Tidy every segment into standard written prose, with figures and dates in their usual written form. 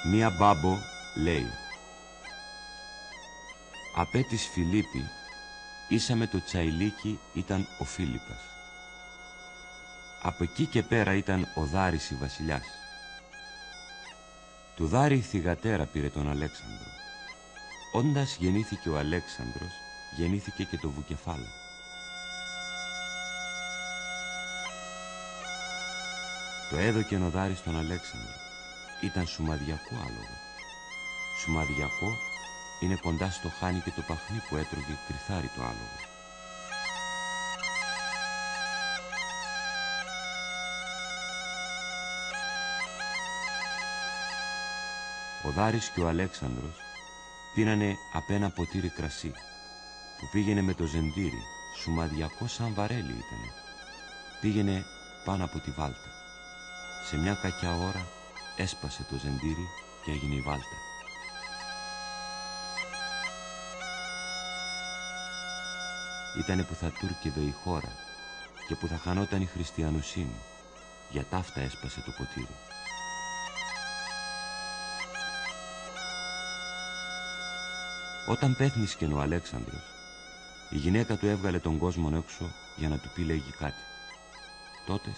Μία μπάμπο λέει: «Απέ της Φιλίππη, ίσα με το τσαϊλίκι ήταν ο Φίλιππας. Από εκεί και πέρα ήταν ο Δάρης η βασιλιάς. Του Δάρη η θυγατέρα πήρε τον Αλέξανδρο. Όντας γεννήθηκε ο Αλέξανδρος, γεννήθηκε και το Βουκεφάλα. Το έδωκεν ο Δάρης στον Αλέξανδρο. Ήταν σουμαδιακό άλογο. Σουμαδιακό είναι κοντά στο χάνι και το παχνί που έτρωγε κρυθάρι το άλογο. Ο Δάρης και ο Αλέξανδρος πίνανε απ' ένα ποτήρι κρασί που πήγαινε με το ζεντήρι, σουμαδιακό σαν βαρέλι ήτανε. Πήγαινε πάνω από τη βάλτα. Σε μια κακιά ώρα έσπασε το ζεντήρι και έγινε η βάλτα. Ήτανε που θα τούρκευε η χώρα και που θα χανόταν η χριστιανοσύνη. Για ταύτα έσπασε το ποτήρι. Όταν πέθνισκεν ο Αλέξανδρος, η γυναίκα του έβγαλε τον κόσμο έξω για να του πει λέγει κάτι. Τότες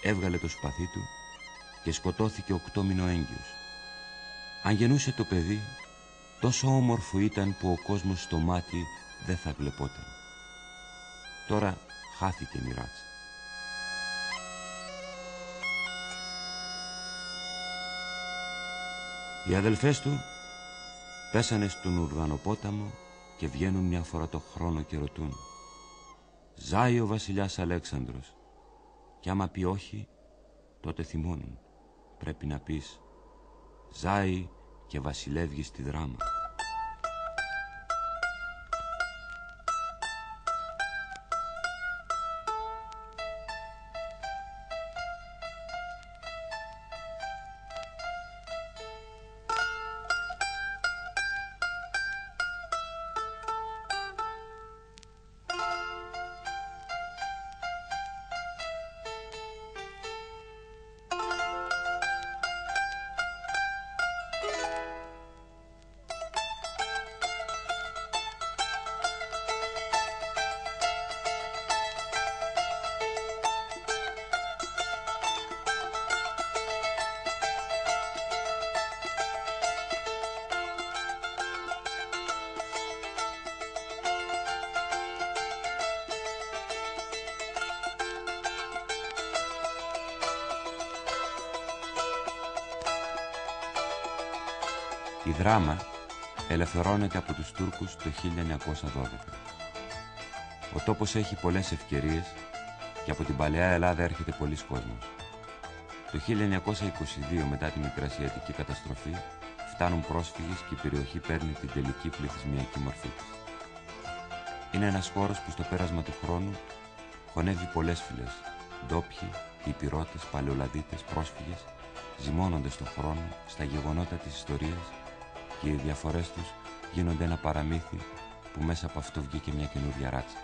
έβγαλε το σπαθί του και σκοτώθηκε 8 μήνο έγκυος. Αν γεννούσε το παιδί, τόσο όμορφο ήταν που ο κόσμος στο μάτι δεν θα βλεπόταν. Τώρα χάθηκε η ράτσα. Οι αδελφές του πέσανε στον Ουρδανοπόταμο και βγαίνουν μια φορά το χρόνο και ρωτούν: «Ζάει ο βασιλιάς Αλέξανδρος?» Κι άμα πει όχι, τότε θυμώνουν. Πρέπει να πεις: «Ζάει και βασιλεύγει στη Δράμα». Η Δράμα ελευθερώνεται από τους Τούρκους το 1912. Ο τόπος έχει πολλές ευκαιρίες και από την παλαιά Ελλάδα έρχεται πολλής κόσμος. Το 1922, μετά τη Μικρασιατική καταστροφή, φτάνουν πρόσφυγες και η περιοχή παίρνει την τελική πληθυσμιακή μορφή της. Είναι ένας χώρος που στο πέρασμα του χρόνου χωνεύει πολλές φυλές. Ντόπιοι, Υπηρώτες, Παλαιολαδίτες, πρόσφυγες ζυμώνονται στον χρόνο, στα γεγονότα της ιστορίας, και οι διαφορές τους γίνονται ένα παραμύθι που μέσα από αυτό βγήκε μια καινούργια ράτσα.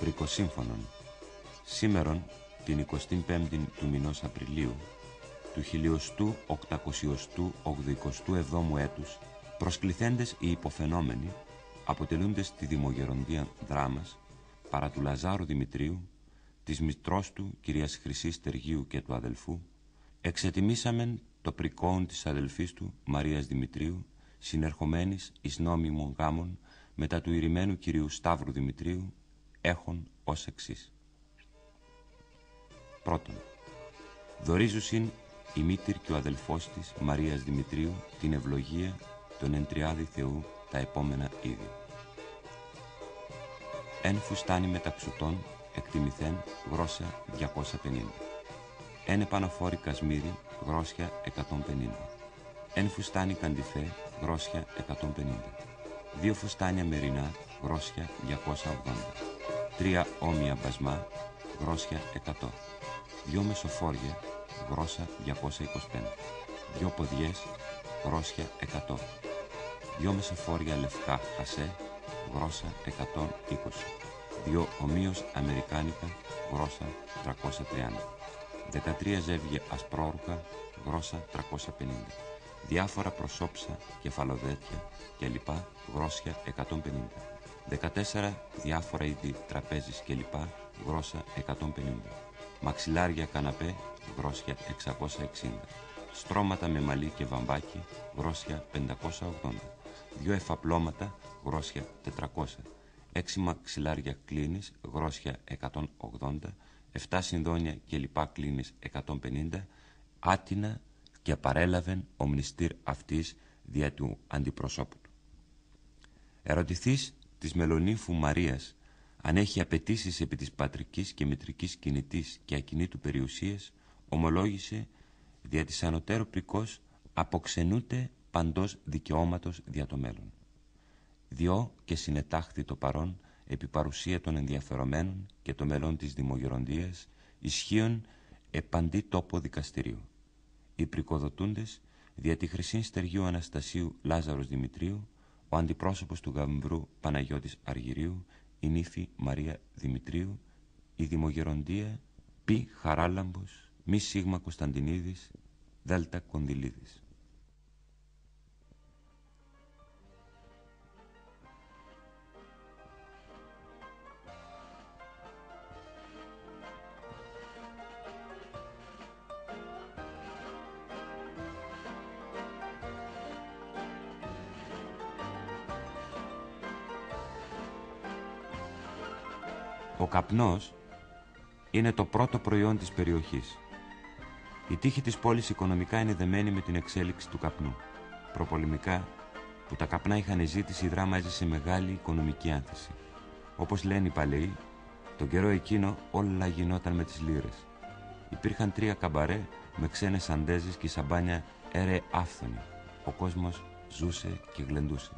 Βρικοσύμφωνον. Σήμερον την 25η του μηνός Απριλίου του 1887ου έτους, προσκληθέντες οι υποφαινόμενοι, αποτελούντες τη Δημογεροντία Δράμας, παρά του Λαζάρου Δημητρίου, της μητρός του κυρίας Χρυσής Τεργίου και του αδελφού, εξετιμήσαμεν το πρικόον της αδελφής του Μαρίας Δημητρίου, συνερχομένης εις νόμιμων γάμων μετά του ηρημένου κυρίου Σταύρου Δημητρίου, έχων ως εξής. Πρώτον, δορίζουσιν η μήτηρ και ο αδελφός της Μαρίας Δημητρίου την ευλογία των εν τριάδη Θεού τα επόμενα είδη. Εν φουστάνι μεταξωτών εκτιμηθέν γρόσια 250. Εν επαναφόρη κασμίρι γρόσια 150. Εν φουστάνι καντιφέ γρόσια 150. 2 φουστάνια μερινά γρόσια 280. 3 όμοια μπασμά γρόσια 100. 2 μεσοφόρια γρόσα 225. 2 ποδιές γρόσια 100. 2 μεσοφόρια λευκά χασέ γρόσα 120. 2 ομοίως αμερικάνικα γρόσα 330. 13 ζεύγια ασπρόρουχα γρόσα 350. Διάφορα προσώψα, κεφαλοδέτια κλπ. Γρόσια 150. 14 διάφορα είδη τραπέζης κλπ. Γρόσα 150. Μαξιλάρια καναπέ γρόσια 660. Στρώματα με μαλλί και βαμβάκι γρόσια 580. 2 εφαπλώματα γρόσια 400. 6 μαξιλάρια κλίνης γρόσια 180. 7 συνδόνια κλπ. Κλίνης 150. Άτινα και παρέλαβεν ο μνηστήρ αυτής δια του αντιπροσώπου του. Ερωτηθείς της μελονύμφου Μαρίας αν έχει απαιτήσεις επί της πατρικής και μητρικής κινητής και ακινήτου περιουσίας, ομολόγησε δια της ανωτέρω πρικός αποξενούται παντός δικαιώματος δια το μέλλον. Διό και συνετάχθη το παρόν επί παρουσία των ενδιαφερομένων και το μέλλον της Δημογεροντίας ισχύων επαντή τόπο δικαστηρίου. Οι πρικοδοτούντες δια τη Χρυσήν Στεργίου Αναστασίου Λάζαρος Δημητρίου, ο αντιπρόσωπος του Γαμβρού Παναγιώτης Αργυρίου, η νύφη Μαρία Δημητρίου, η Δημογεροντία Π. Χαράλαμπος, Μη Σίγμα Κωνσταντινίδης, Δέλτα Κονδυλίδης. Ο καπνός είναι το πρώτο προϊόν της περιοχής. Η τύχη της πόλης οικονομικά είναι δεμένη με την εξέλιξη του καπνού. Προπολεμικά, που τα καπνά είχαν ζήτηση, η Δράμα έζησε μεγάλη οικονομική άνθηση. Όπως λένε οι παλαιοί, τον καιρό εκείνο όλα γινόταν με τις λίρες. Υπήρχαν 3 καμπαρέ με ξένες αντέζες και η σαμπάνια έρεε άφθονη. Ο κόσμος ζούσε και γλεντούσε.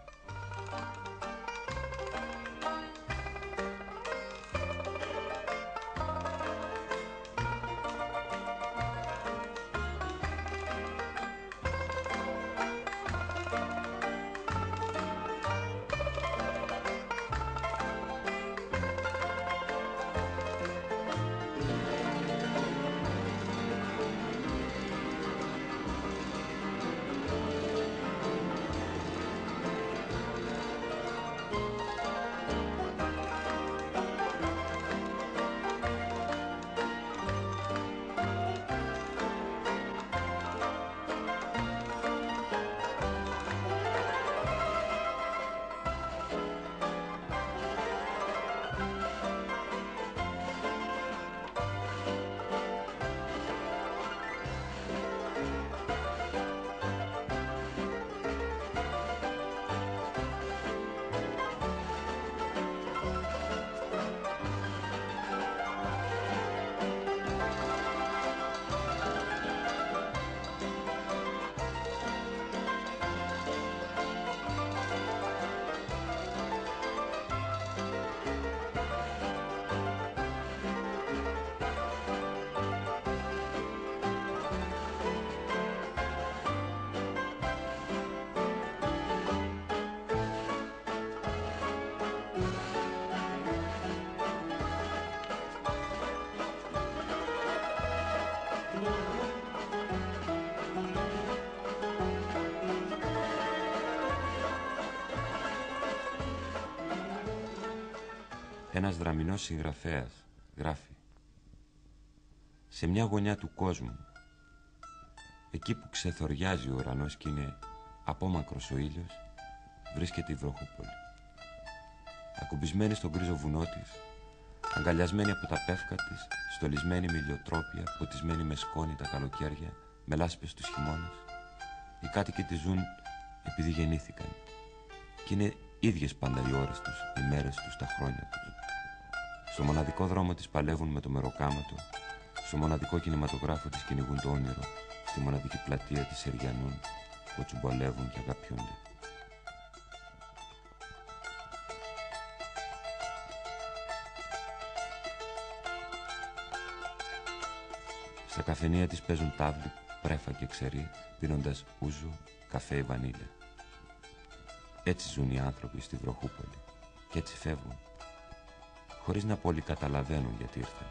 Ένας δραμηνός συγγραφέας γράφει: σε μια γωνιά του κόσμου, εκεί που ξεθοριάζει ο ουρανός και είναι απόμακρος ο ήλιος, βρίσκεται η Βροχούπολη. Ακουμπισμένη στον γκρίζο βουνό της, αγκαλιασμένη από τα πεύκα της, στολισμένη με ηλιοτρόπια, ποτισμένη με σκόνη τα καλοκαίρια, με λάσπες τους χειμώνες, οι κάτοικοι της ζουν επειδή γεννήθηκαν και είναι ίδιες πάντα οι ώρες τους, οι μέρες τους, τα χρόνια τους. Στο μοναδικό δρόμο της παλεύουν με το μεροκάματο, στο μοναδικό κινηματογράφο της κυνηγούν το όνειρο, στη μοναδική πλατεία της εριανούν, που τσουμπολεύουν και αγαπιούνται. Στα καφενεία της παίζουν τάβλη, πρέφα και ξερί, πίνοντας ούζο, καφέ ή βανίλια. Έτσι ζουν οι άνθρωποι στη Βροχούπολη και έτσι φεύγουν, χωρίς να πολύ καταλαβαίνουν γιατί ήρθαν.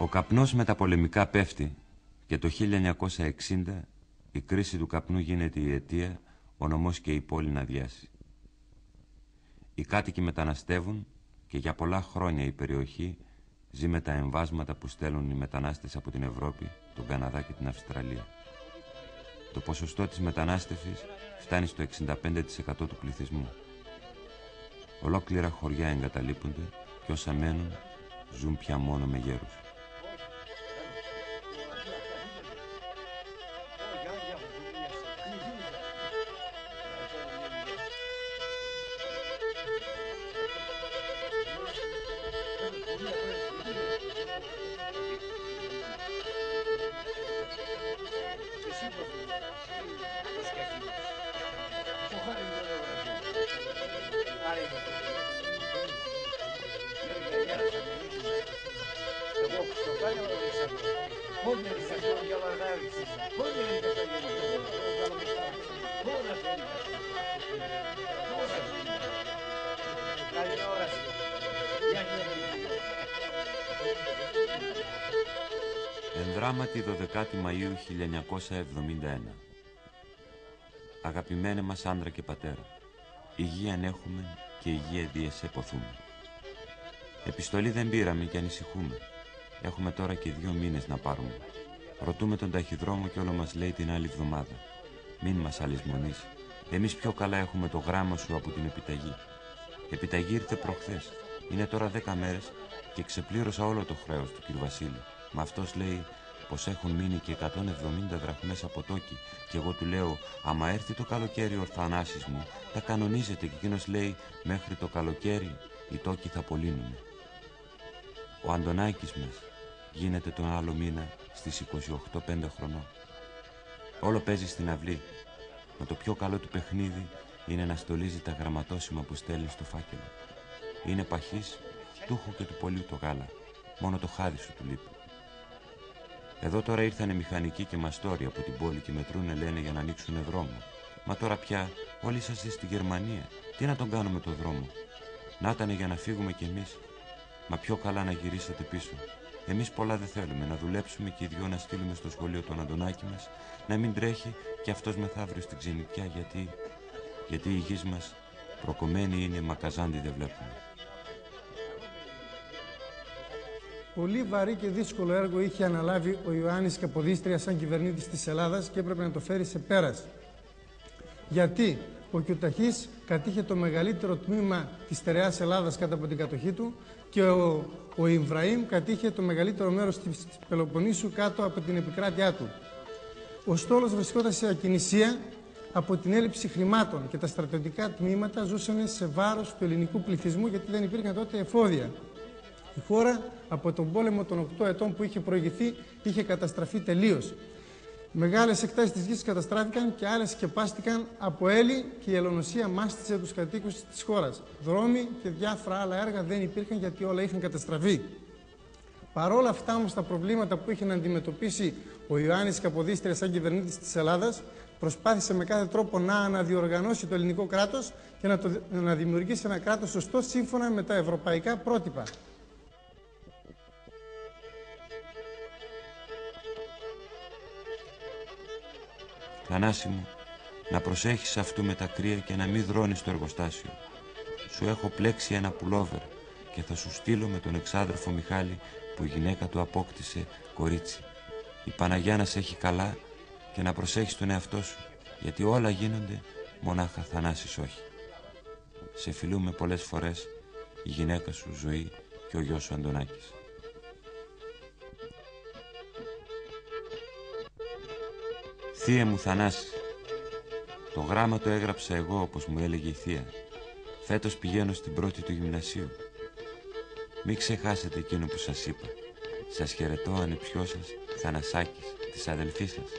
Ο καπνός μεταπολεμικά πέφτει και το 1960 η κρίση του καπνού γίνεται η αιτία ο νομός και η πόλη να αδειάσει. Οι κάτοικοι μεταναστεύουν και για πολλά χρόνια η περιοχή ζει με τα εμβάσματα που στέλνουν οι μετανάστες από την Ευρώπη, τον Καναδά και την Αυστραλία. Το ποσοστό της μετανάστευσης φτάνει στο 65% του πληθυσμού. Ολόκληρα χωριά εγκαταλείπονται και όσα μένουν ζουν πια μόνο με γέρους. Ενδράματι 12η Μαΐου 1971. Αγαπημένε μας άντρα και πατέρα, υγείαν έχουμε και υγεία δίεσαι ποθούμε. Επιστολή δεν πήραμε και ανησυχούμε. Έχουμε τώρα και 2 μήνες να πάρουμε. Ρωτούμε τον ταχυδρόμο και όλο μας λέει την άλλη εβδομάδα. Μην μας αλυσμονείς. Εμείς πιο καλά έχουμε το γράμμα σου από την επιταγή. Επιταγή ήρθε προχθές. Είναι τώρα 10 μέρες και ξεπλήρωσα όλο το χρέος του κ. Βασίλη. Μα αυτός λέει πως έχουν μείνει και 170 δραχμές από τόκι και εγώ του λέω άμα έρθει το καλοκαίρι ο Ορθανάσης μου τα κανονίζεται και εκείνος λέει μέχρι το καλοκαίρι οι τόκοι θα πωλήνουνε. Ο Αντωνάκης μας γίνεται τον άλλο μήνα στις 28-5 χρονών. Όλο παίζει στην αυλή. Μα το πιο καλό του παιχνίδι είναι να στολίζει τα γραμματόσημα που στέλνει στο φάκελο. Είναι παχής, τούχου και του πολίου το γάλα. Μόνο το χάδι σου του λείπει. Εδώ τώρα ήρθανε μηχανικοί και μαστόροι από την πόλη και μετρούνε λένε για να ανοίξουνε δρόμο. Μα τώρα πια όλοι είσαστε στη Γερμανία. Τι να τον κάνουμε το δρόμο. Να ήτανε για να φύγουμε κι εμείς. Μα πιο καλά να γυρίσετε πίσω. Εμείς πολλά δεν θέλουμε, να δουλέψουμε και οι δυο να στείλουμε στο σχολείο τον Αντωνάκη μας, να μην τρέχει και αυτός μεθαύριο στην ξενιτιά, γιατί η γης μας προκομμένη είναι, μα καζάντι δεν βλέπουμε. Πολύ βαρύ και δύσκολο έργο είχε αναλάβει ο Ιωάννης Καποδίστρια σαν κυβερνήτης της Ελλάδας και έπρεπε να το φέρει σε πέρας. Γιατί ο Κιουταχής κατήχε το μεγαλύτερο τμήμα της στερεάς Ελλάδας κάτω από την κατοχή του και ο Ιβραήμ κατήχε το μεγαλύτερο μέρος της Πελοποννήσου κάτω από την επικράτειά του. Ο στόλος βρισκόταν σε ακινησία από την έλλειψη χρημάτων και τα στρατιωτικά τμήματα ζούσαν σε βάρος του ελληνικού πληθυσμού γιατί δεν υπήρχαν τότε εφόδια. Η χώρα από τον πόλεμο των 8 ετών που είχε προηγηθεί είχε καταστραφεί τελείως. Μεγάλες εκτάσεις της γης καταστράφηκαν και άλλες σκεπάστηκαν από έλλη και η ελονοσία μάστιζε τους κατοίκους της χώρας. Δρόμοι και διάφορα άλλα έργα δεν υπήρχαν γιατί όλα είχαν καταστραφεί. Παρόλα αυτά όμως τα προβλήματα που είχε να αντιμετωπίσει ο Ιωάννης Καποδίστρια σαν κυβερνήτης της Ελλάδας προσπάθησε με κάθε τρόπο να αναδιοργανώσει το ελληνικό κράτος και να δημιουργήσει ένα κράτος σωστό σύμφωνα με τα ευρωπαϊκά πρότυπα. Θανάση μου, να προσέχεις αυτού με τα κρύα και να μην δρώνεις το εργοστάσιο. Σου έχω πλέξει ένα πουλόβερ και θα σου στείλω με τον εξάδερφο Μιχάλη που η γυναίκα του απόκτησε κορίτσι. Η Παναγιά να σε έχει καλά και να προσέχεις τον εαυτό σου, γιατί όλα γίνονται, μονάχα Θανάσης όχι. Σε φιλούμε πολλές φορές, η γυναίκα σου Ζωή και ο γιος σου Αντωνάκης. Θεία μου Θανάση, το γράμμα το έγραψα εγώ όπως μου έλεγε η θεία. Φέτος πηγαίνω στην πρώτη του γυμνασίου. Μην ξεχάσετε εκείνο που σας είπα. Σας χαιρετώ ανεψιό σας, Θανασάκης, της αδελφής σας.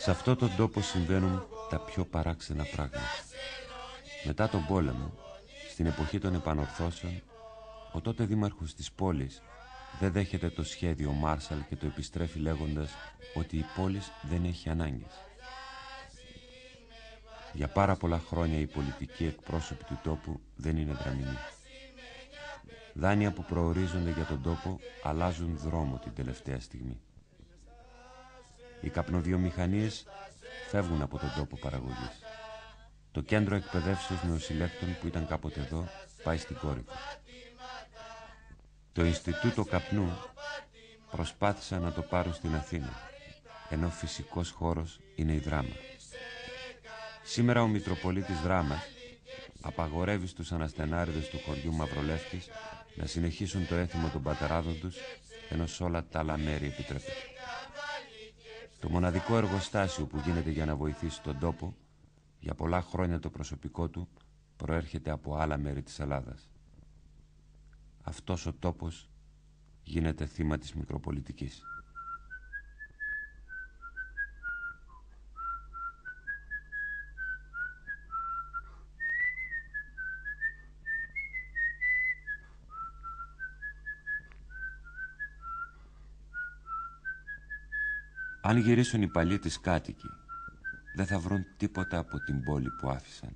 Σε αυτόν τον τόπο συμβαίνουν τα πιο παράξενα πράγματα. Μετά τον πόλεμο, στην εποχή των επανορθώσεων, ο τότε δήμαρχος της πόλης δεν δέχεται το σχέδιο Μάρσαλ και το επιστρέφει λέγοντας ότι η πόλη δεν έχει ανάγκες. Για πάρα πολλά χρόνια οι πολιτικοί εκπρόσωποι του τόπου δεν είναι δραμηνοί. Δάνεια που προορίζονται για τον τόπο αλλάζουν δρόμο την τελευταία στιγμή. Οι καπνοβιομηχανίες φεύγουν από τον τόπο παραγωγής. Το κέντρο εκπαιδεύσεως νεοσυλλέκτων που ήταν κάποτε εδώ πάει στην Κόρυβο. Το Ινστιτούτο Καπνού προσπάθησαν να το πάρουν στην Αθήνα, ενώ φυσικός χώρος είναι η Δράμα. Σήμερα ο Μητροπολίτης Δράμας απαγορεύει στους αναστενάριδες του χωριού Μαυρολεύκης να συνεχίσουν το έθιμο των πατεράδων τους, ενώ σε όλα τα άλλα μέρη επιτρέπεται. Το μοναδικό εργοστάσιο που γίνεται για να βοηθήσει τον τόπο, για πολλά χρόνια το προσωπικό του προέρχεται από άλλα μέρη της Ελλάδας. Αυτός ο τόπος γίνεται θύμα της μικροπολιτικής. Αν γυρίσουν οι παλιοί της κάτοικοι, δεν θα βρουν τίποτα από την πόλη που άφησαν.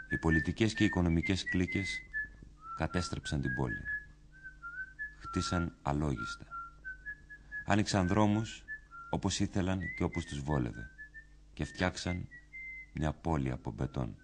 Οι πολιτικές και οι οικονομικές κλίκες κατέστρεψαν την πόλη. Χτίσαν αλόγιστα. Άνοιξαν δρόμους όπως ήθελαν και όπως τους βόλευε και φτιάξαν μια πόλη από μπετόν.